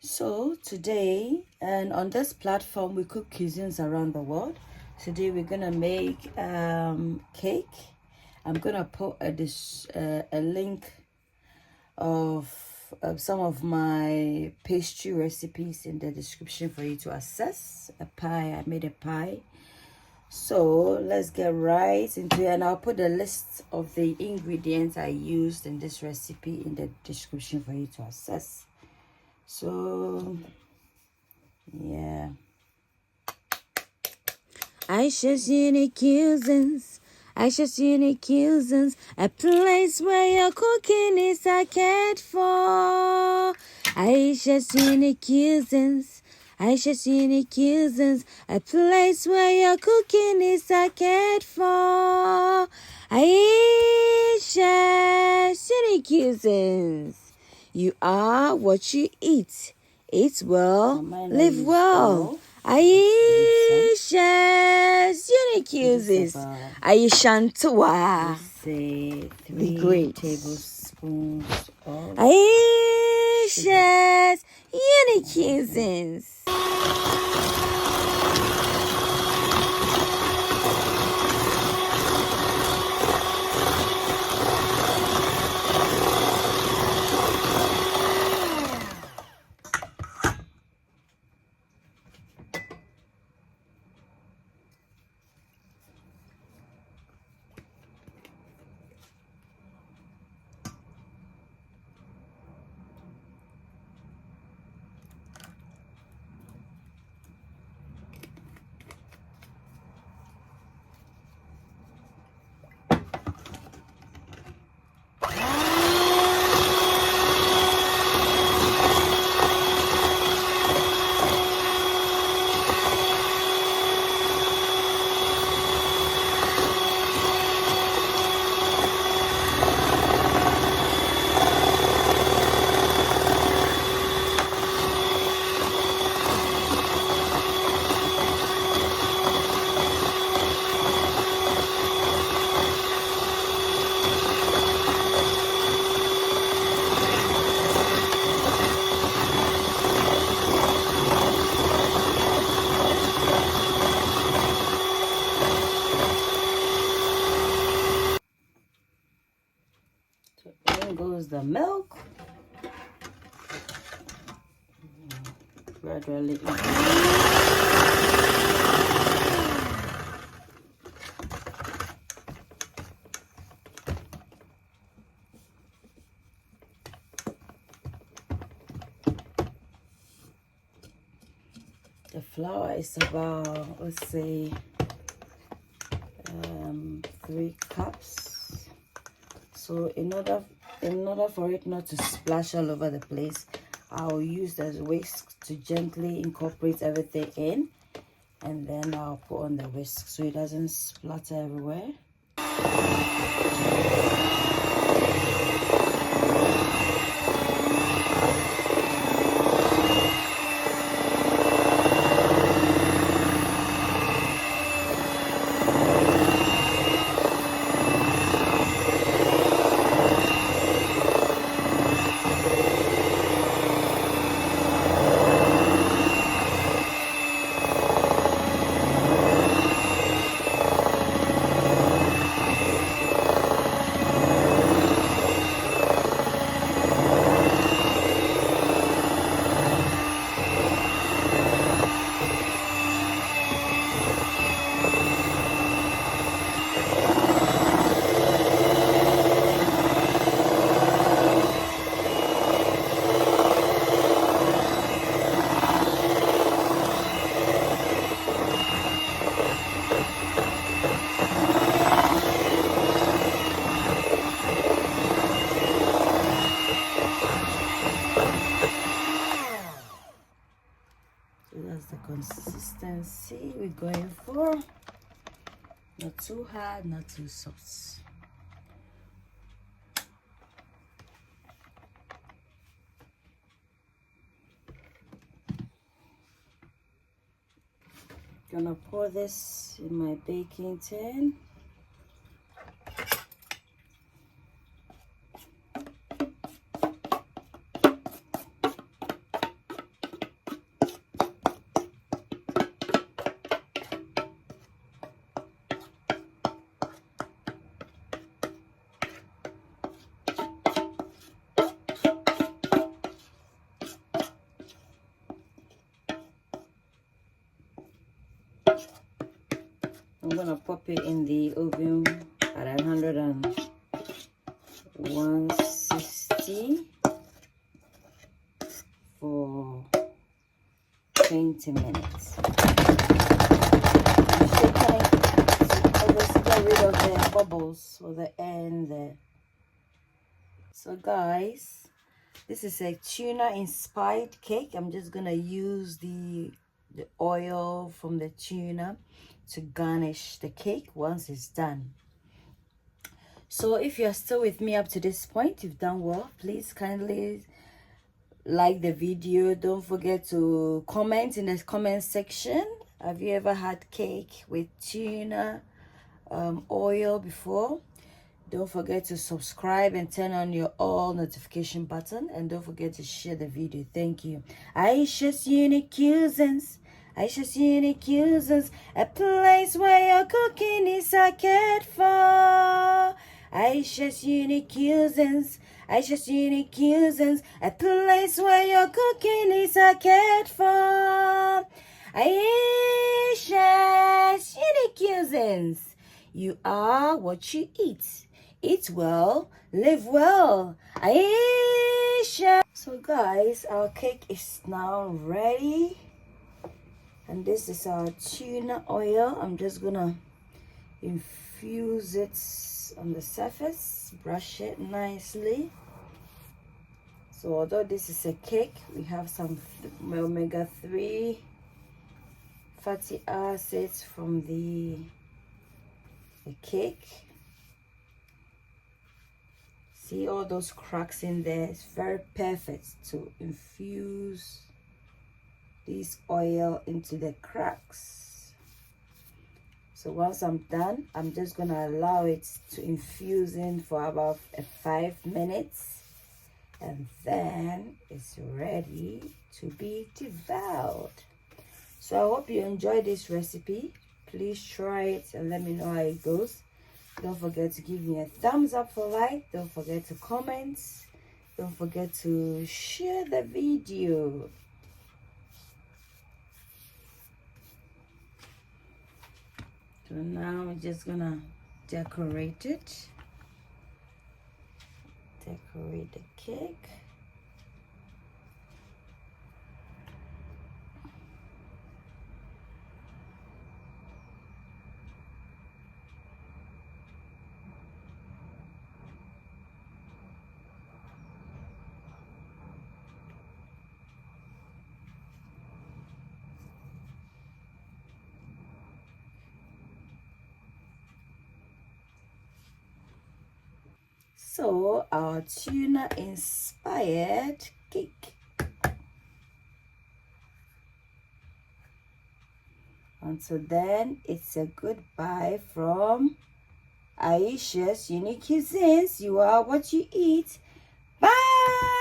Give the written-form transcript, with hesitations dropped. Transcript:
So today, and on this platform, we cook cuisines around the world. Today we're gonna make cake. I'm gonna put a link of some of my pastry recipes in the description for you to access. A pie, I made a pie. So let's get right into it, and I'll put a list of the ingredients I used in this recipe in the description for you to access. So yeah, Aisha's unique cuisines, Aisha's unique cuisines, a place where your cooking is cared for. Aisha's unique cuisines, Aisha's unique cuisines, a place where your cooking is cared for. Aisha's unique cuisines. You are what you eat. Eat well, live well. Aisha's unique uses. Aishantua. Say 3 tablespoons of Aisha's unique uses. There goes the milk. Gradually. The flour is about, let's say, 3 cups. So in order for it not to splash all over the place, I'll use the whisk to gently incorporate everything in, and then I'll put on the whisk so it doesn't splatter everywhere. That's the consistency we're going for. Not too hard, not too soft. Gonna pour this in my baking tin. I'm gonna pop it in the oven at 160 for 20 minutes. I'm shaking it to obviously get rid of the bubbles or the air in there. So guys, this is a tuna inspired cake. I'm just gonna use the oil from the tuna to garnish the cake once it's done. So if you're still with me up to this point, you've done well. Please kindly like the video. Don't forget to comment in the comment section. Have you ever had cake with tuna oil before? Don't forget to subscribe and turn on your all notification button, and don't forget to share the video. Thank you. Aisha's Unique Cuisines, Aisha's Unique Cuisines, a place where your cooking is cared for. Aisha's Unique Cuisines, Aisha's Unique Cuisines, a place where your cooking is cared for. Aisha's Unique Cuisines, you are what you eat. Eat well, live well. Aisha. So guys, our cake is now ready. And this is our tuna oil. I'm just gonna infuse it on the surface, brush it nicely. So although this is a cake, we have some omega-3 fatty acids from the cake. See all those cracks in there? It's very perfect to infuse this oil into the cracks. So once I'm done, I'm just gonna allow it to infuse in for about 5 minutes, and then it's ready to be devoured. So I hope you enjoyed this recipe. Please try it and let me know how it goes. Don't forget to give me a thumbs up for like. Don't forget to comment. Don't forget to share the video. So now we're just gonna decorate it. Decorate the cake. So our tuna inspired cake. Until then, it's a goodbye from Aisha's Unique Cuisines. You are what you eat. Bye.